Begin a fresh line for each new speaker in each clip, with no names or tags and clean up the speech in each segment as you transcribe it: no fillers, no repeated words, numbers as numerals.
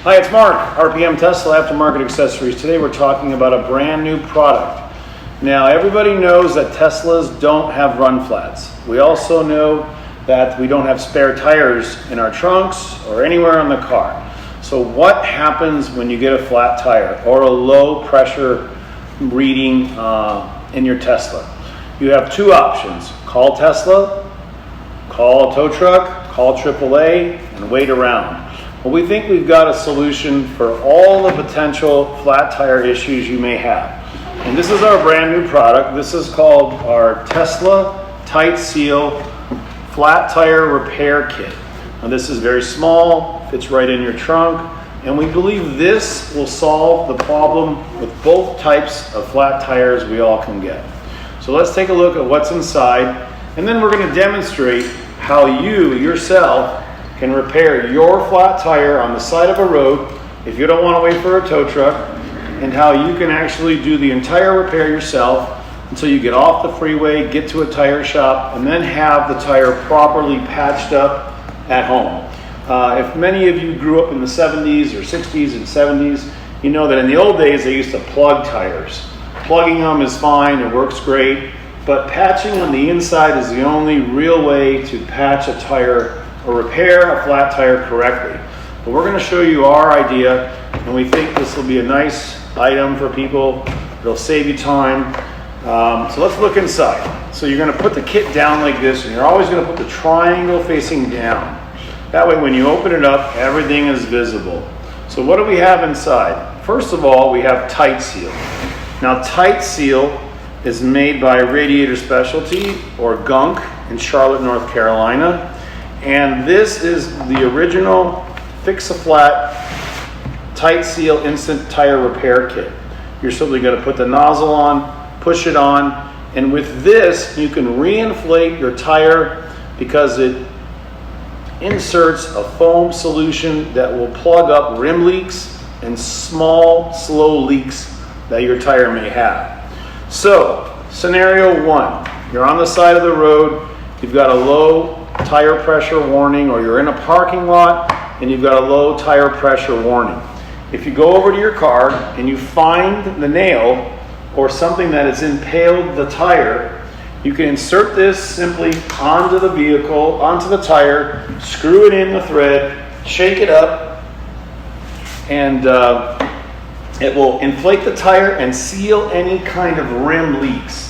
Hi, it's Mark, RPM Tesla Aftermarket Accessories. Today we're talking about a brand new product. Now everybody knows that Teslas don't have run flats. We also know that we don't have spare tires in our trunks or anywhere in the car. So what happens when you get a flat tire or a low pressure reading in your Tesla? You have two options: call Tesla, call a tow truck, call AAA, and wait around. Well, we think we've got a solution for all the potential flat tire issues you may have. And this is our brand new product. This is called our Tesla TITESEAL Flat Tire Repair Kit. Now this is very small, fits right in your trunk, and we believe this will solve the problem with both types of flat tires we all can get. So let's take a look at what's inside, and then we're going to demonstrate how you yourself can repair your flat tire on the side of a road if you don't want to wait for a tow truck, and how you can actually do the entire repair yourself until you get off the freeway, get to a tire shop, and then have the tire properly patched up at home. If many of you grew up in the 70s or 60s and 70s, you know that in the old days they used to plug tires. Plugging them is fine, it works great, but patching on the inside is the only real way to patch a tire or repair a flat tire correctly. But we're going to show you our idea, and we think this will be a nice item for people. It'll save you time. So let's look inside. So you're going to put the kit down like this, and you're always going to put the triangle facing down. That way when you open it up, everything is visible. So what do we have inside? First of all, we have TITESEAL. Now TITESEAL is made by Radiator Specialty, or Gunk, in Charlotte, North Carolina. And this is the original Fix-A-Flat TITESEAL Instant Tire Repair Kit. You're simply going to put the nozzle on, push it on, and with this you can reinflate your tire because it inserts a foam solution that will plug up rim leaks and small, slow leaks that your tire may have. So, scenario one, you're on the side of the road, you've got a low tire pressure warning, or you're in a parking lot and you've got a low tire pressure warning. If you go over to your car and you find the nail or something that has impaled the tire, you can insert this simply onto the vehicle, onto the tire, screw it in the thread, shake it up, and it will inflate the tire and seal any kind of rim leaks.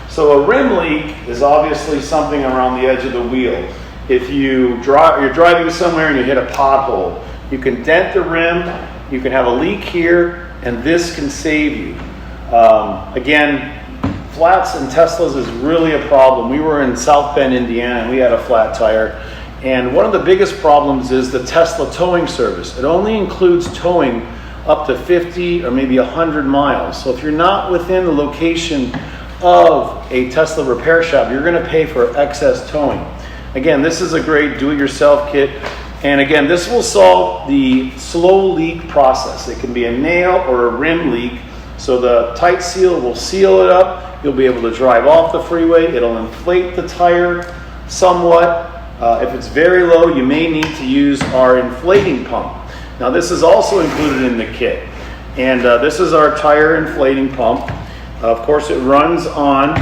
So a rim leak is obviously something around the edge of the wheel. If you're driving somewhere and you hit a pothole, you can dent the rim, you can have a leak here, and this can save you. Again, flats in Teslas is really a problem. We were in South Bend, Indiana, and we had a flat tire. And one of the biggest problems is the Tesla towing service. It only includes towing up to 50 or maybe 100 miles. So if you're not within the location of a Tesla repair shop, you're going to pay for excess towing. Again, this is a great do-it-yourself kit, and again, this will solve the slow leak process. It can be a nail or a rim leak, so the TITESEAL will seal it up. You'll be able to drive off the freeway. It'll inflate the tire somewhat. If it's very low, you may need to use our inflating pump. Now this is also included in the kit, and this is our tire inflating pump. Of course, it runs on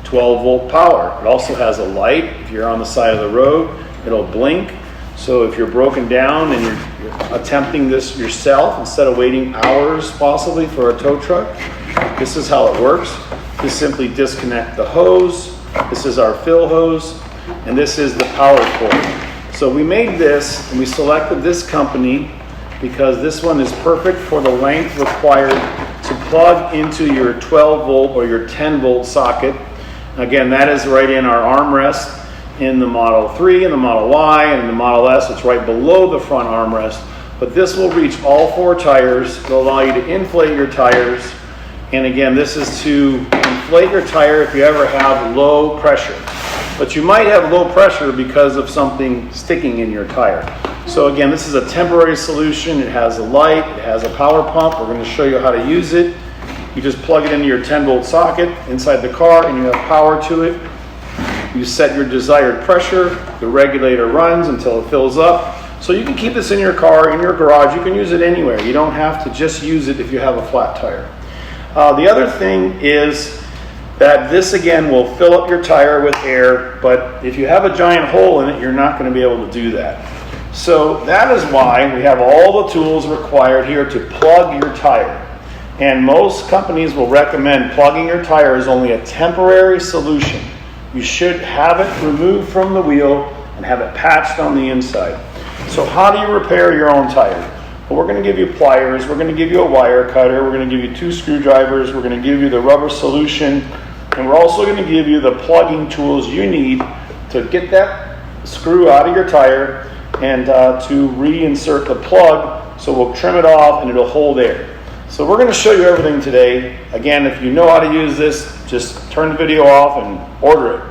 12-volt power. It also has a light. If you're on the side of the road, it'll blink. So if you're broken down and you're attempting this yourself instead of waiting hours possibly for a tow truck, this is how it works. Just simply disconnect the hose. This is our fill hose, and this is the power cord. So we made this, and we selected this company because this one is perfect for the length required to plug into your 12-volt or your 10-volt socket. Again, that is right in our armrest in the Model 3 and the Model Y and the Model S. It's right below the front armrest. But this will reach all four tires. It'll allow you to inflate your tires. And again, this is to inflate your tire if you ever have low pressure. But you might have low pressure because of something sticking in your tire. So again, this is a temporary solution. It has a light, it has a power pump. We're going to show you how to use it. You just plug it into your 10-volt socket inside the car and you have power to it. You set your desired pressure, the regulator runs until it fills up. So you can keep this in your car, in your garage. You can use it anywhere. You don't have to just use it if you have a flat tire. The other thing is that this again will fill up your tire with air, but if you have a giant hole in it, you're not going to be able to do that. So that is why we have all the tools required here to plug your tire. And most companies will recommend plugging your tire is only a temporary solution. You should have it removed from the wheel and have it patched on the inside. So how do you repair your own tire? Well, we're going to give you pliers, we're going to give you a wire cutter, we're going to give you 2 screwdrivers, we're going to give you the rubber solution, and we're also going to give you the plugging tools you need to get that screw out of your tire and to reinsert the plug, so we'll trim it off and it'll hold air. So we're going to show you everything today. Again, if you know how to use this, just turn the video off and order it.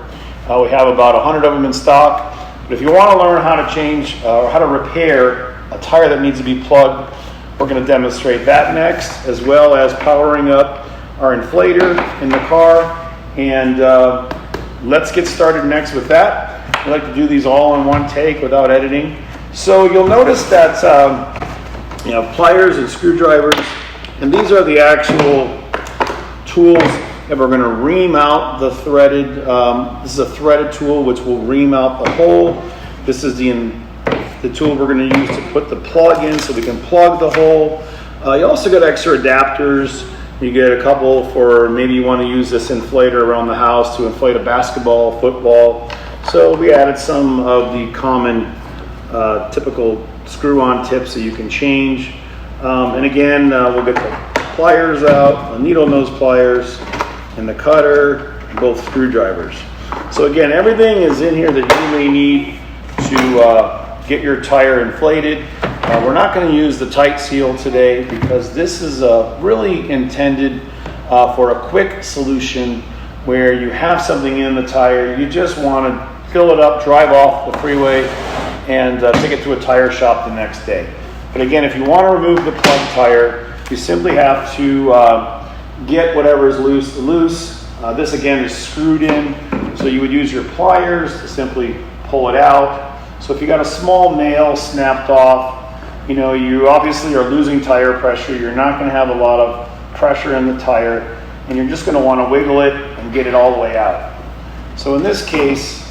We have about 100 of them in stock. But if you want to learn how to change or how to repair a tire that needs to be plugged, we're going to demonstrate that next, as well as powering up our inflator in the car. And let's get started next with that. I like to do these all in one take without editing. So you'll notice that you have pliers and screwdrivers, and these are the actual tools that we're going to ream out the threaded. This is a threaded tool which will ream out the hole. This is the tool we're going to use to put the plug in so we can plug the hole. You also get extra adapters. You get a couple for maybe you want to use this inflator around the house to inflate a basketball, football. So we added some of the common typical screw-on tips that you can change. And again, we'll get the pliers out, the needle nose pliers, and the cutter, and both screwdrivers. So again, everything is in here that you may need to get your tire inflated. We're not going to use the TITESEAL today because this is really intended for a quick solution where you have something in the tire, you just want to fill it up, drive off the freeway, and take it to a tire shop the next day. But again, if you want to remove the plug tire, you simply have to get whatever is loose. This again is screwed in, so you would use your pliers to simply pull it out. So if you got a small nail snapped off, you obviously are losing tire pressure. You're not going to have a lot of pressure in the tire, and you're just going to want to wiggle it and get it all the way out. So in this case,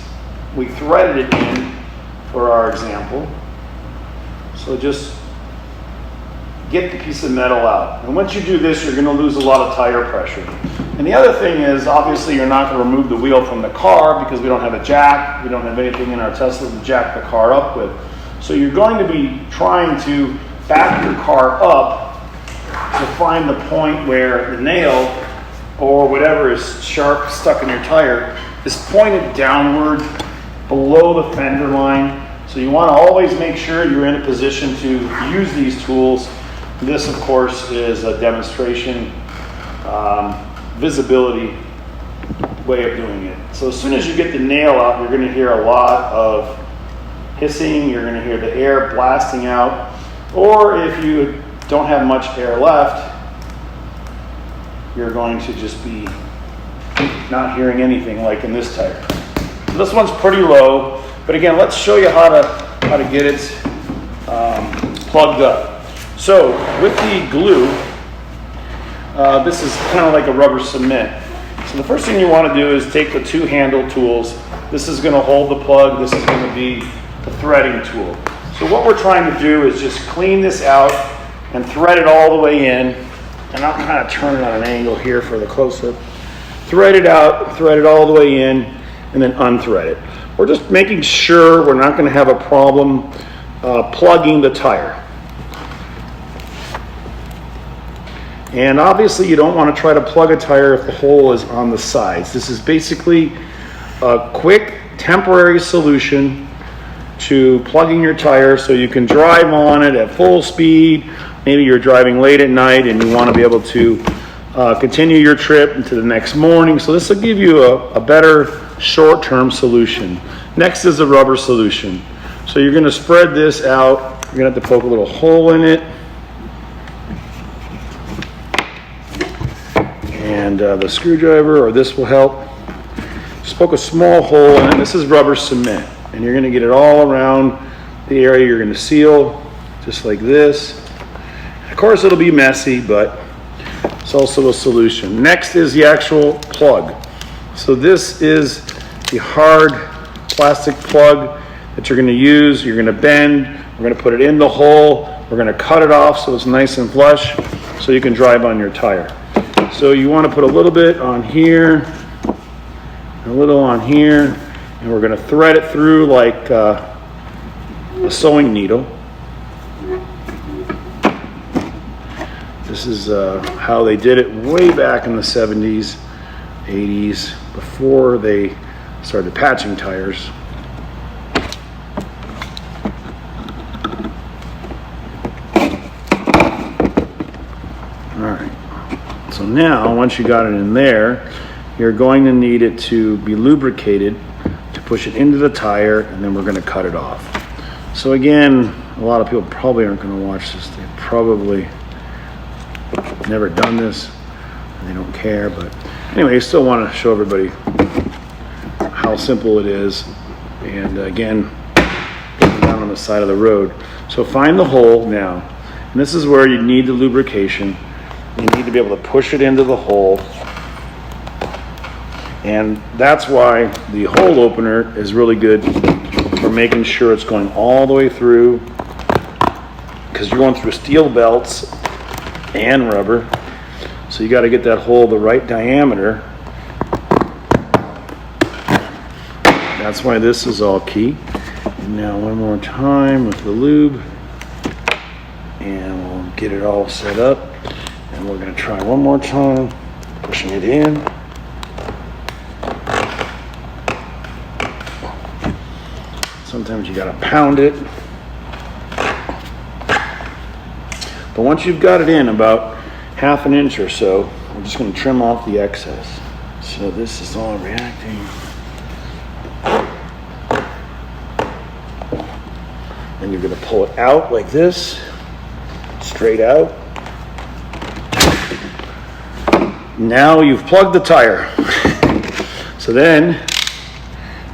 we threaded it in for our example. So just get the piece of metal out. And once you do this, you're going to lose a lot of tire pressure. And the other thing is, obviously, you're not going to remove the wheel from the car because we don't have a jack. We don't have anything in our Tesla to jack the car up with. So you're going to be trying to back your car up to find the point where the nail or whatever is sharp stuck in your tire is pointed downward below the fender line. So you want to always make sure you're in a position to use these tools. This, of course, is a demonstration visibility way of doing it. So as soon as you get the nail out, you're going to hear a lot of hissing. You're going to hear the air blasting out. Or if you don't have much air left, you're going to just be not hearing anything like in this tire. This one's pretty low, but again, let's show you how to get it plugged up. So with the glue, this is kind of like a rubber cement. So the first thing you want to do is take the 2 handle tools. This is going to hold the plug. This is going to be the threading tool. So what we're trying to do is just clean this out and thread it all the way in. And I'll kind of turn it on an angle here for the close-up. Thread it out, thread it all the way in, and then unthread it. We're just making sure we're not going to have a problem plugging the tire. And obviously you don't want to try to plug a tire if the hole is on the sides. This is basically a quick temporary solution to plugging your tire so you can drive on it at full speed. Maybe you're driving late at night and you want to be able to continue your trip into the next morning. So this will give you a better short-term solution. Next is a rubber solution. So you're going to spread this out. You're going to have to poke a little hole in it. And the screwdriver or this will help. Just poke a small hole in it. This is rubber cement. And you're going to get it all around the area you're going to seal, just like this. Of course, it'll be messy, but it's also a solution. Next is the actual plug. So this is the hard plastic plug that you're going to use. You're going to bend. We're going to put it in the hole. We're going to cut it off so it's nice and flush so you can drive on your tire. So you want to put a little bit on here, a little on here, and we're going to thread it through like a sewing needle. This is how they did it way back in the 70s, 80s, before they started patching tires. All right, so now once you got it in there, you're going to need it to be lubricated to push it into the tire, and then we're going to cut it off. So again, a lot of people probably aren't going to watch this. They probably never done this, and they don't care, but anyway, I still want to show everybody how simple it is. And again, down on the side of the road. So find the hole now, and this is where you need the lubrication. You need to be able to push it into the hole, and that's why the hole opener is really good for making sure it's going all the way through, because you're going through steel belts and rubber, so you got to get that hole the right diameter. That's why this is all key. And now one more time with the lube, and we'll get it all set up, and we're going to try one more time pushing it in. Sometimes you got to pound it. But once you've got it in about half an inch or so, we're just going to trim off the excess. So this is all reacting. And you're going to pull it out like this, straight out. Now you've plugged the tire. So then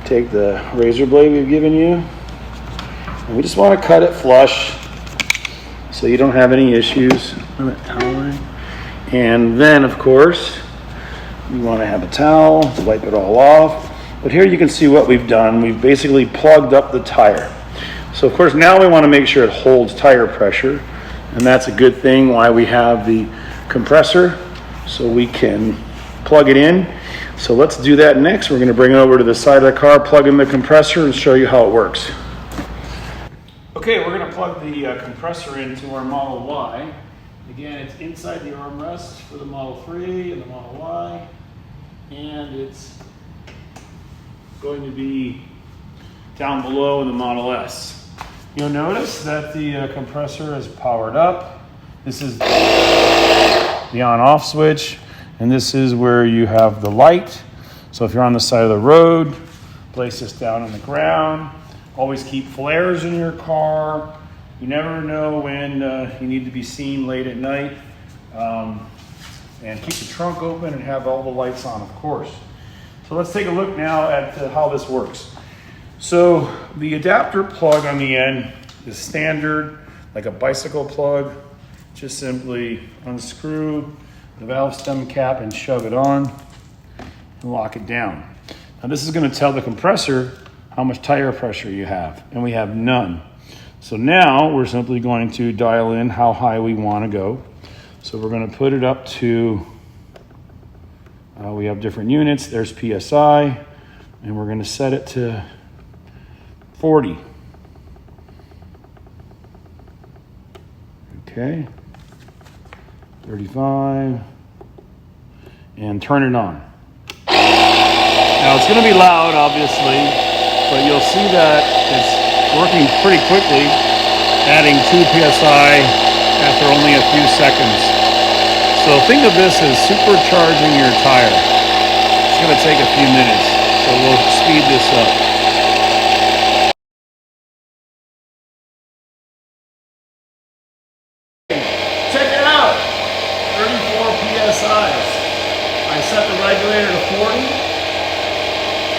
take the razor blade we've given you, and we just want to cut it flush so you don't have any issues. And then, of course, you want to have a towel to wipe it all off. But here you can see what we've done. We've basically plugged up the tire. So, of course, now we want to make sure it holds tire pressure, and that's a good thing why we have the compressor, so we can plug it in. So let's do that next. We're going to bring it over to the side of the car, plug in the compressor, and show you how it works. Okay, we're going to plug the compressor into our Model Y. Again, it's inside the armrest for the Model 3 and the Model Y, and it's going to be down below in the Model S. You'll notice that the compressor is powered up. This is the on-off switch, and this is where you have the light. So if you're on the side of the road, place this down on the ground. Always keep flares in your car. You never know when you need to be seen late at night. And keep the trunk open and have all the lights on, of course. So let's take a look now at how this works. So the adapter plug on the end is standard, like a bicycle plug. Just simply unscrew the valve stem cap and shove it on and lock it down. Now this is going to tell the compressor how much tire pressure you have, and we have none. So now we're simply going to dial in how high we want to go. So we're going to put it up to, we have different units. There's PSI, and we're going to set it to 40. Okay. 35, and turn it on. Now it's going to be loud, obviously, but you'll see that it's working pretty quickly, adding 2 psi after only a few seconds. So think of this as supercharging your tire. It's going to take a few minutes, so we'll speed this up. I set the regulator to 40.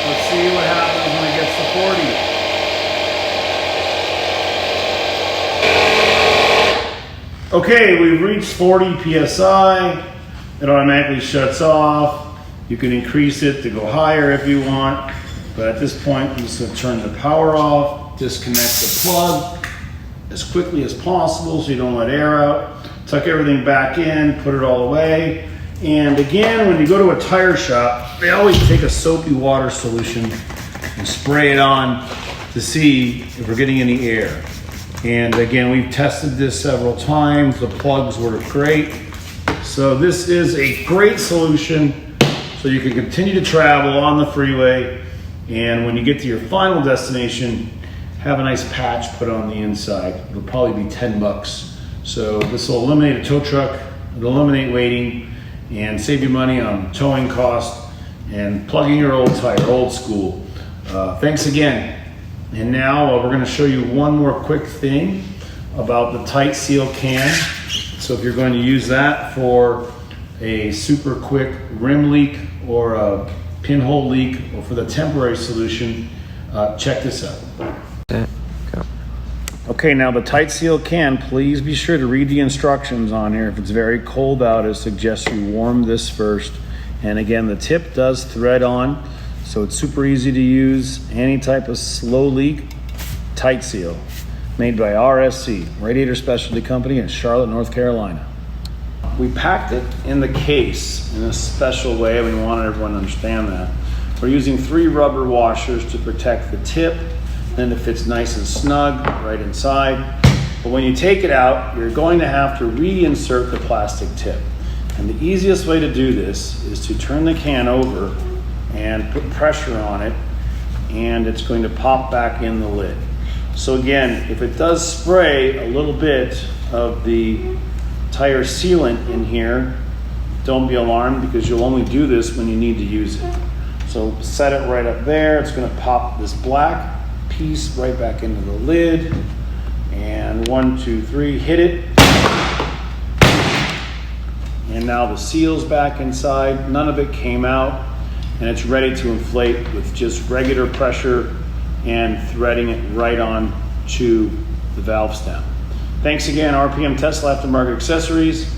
Let's see what happens when it gets to 40. Okay, we've reached 40 PSI. It automatically shuts off. You can increase it to go higher if you want. But at this point, I'm just going to turn the power off, disconnect the plug as quickly as possible so you don't let air out. Tuck everything back in, put it all away. And again, when you go to a tire shop, they always take a soapy water solution and spray it on to see if we're getting any air. And again, we've tested this several times. The plugs work great. So this is a great solution so you can continue to travel on the freeway. And when you get to your final destination, have a nice patch put on the inside. It'll probably be 10 bucks. So this will eliminate a tow truck, it'll eliminate waiting, and save you money on towing costs and plugging your old tire, old school. Thanks again. And now we're going to show you one more quick thing about the TITESEAL can. So if you're going to use that for a super quick rim leak or a pinhole leak or for the temporary solution, check this out. Okay, now the TITESEAL can, please be sure to read the instructions on here. If it's very cold out, I suggest you warm this first. And again, the tip does thread on, so it's super easy to use. Any type of slow leak, TITESEAL, made by RSC, Radiator Specialty Company in Charlotte, North Carolina. We packed it in the case in a special way. We wanted everyone to understand that. We're using 3 rubber washers to protect the tip. Then it fits nice and snug right inside. But when you take it out, you're going to have to reinsert the plastic tip. And the easiest way to do this is to turn the can over and put pressure on it, and it's going to pop back in the lid. So again, if it does spray a little bit of the tire sealant in here, don't be alarmed because you'll only do this when you need to use it. So set it right up there. It's going to pop this black piece right back into the lid. And 1, 2, 3, hit it. And now the seal's back inside. None of it came out. And it's ready to inflate with just regular pressure and threading it right on to the valve stem. Thanks again, RPM Tesla Aftermarket Accessories.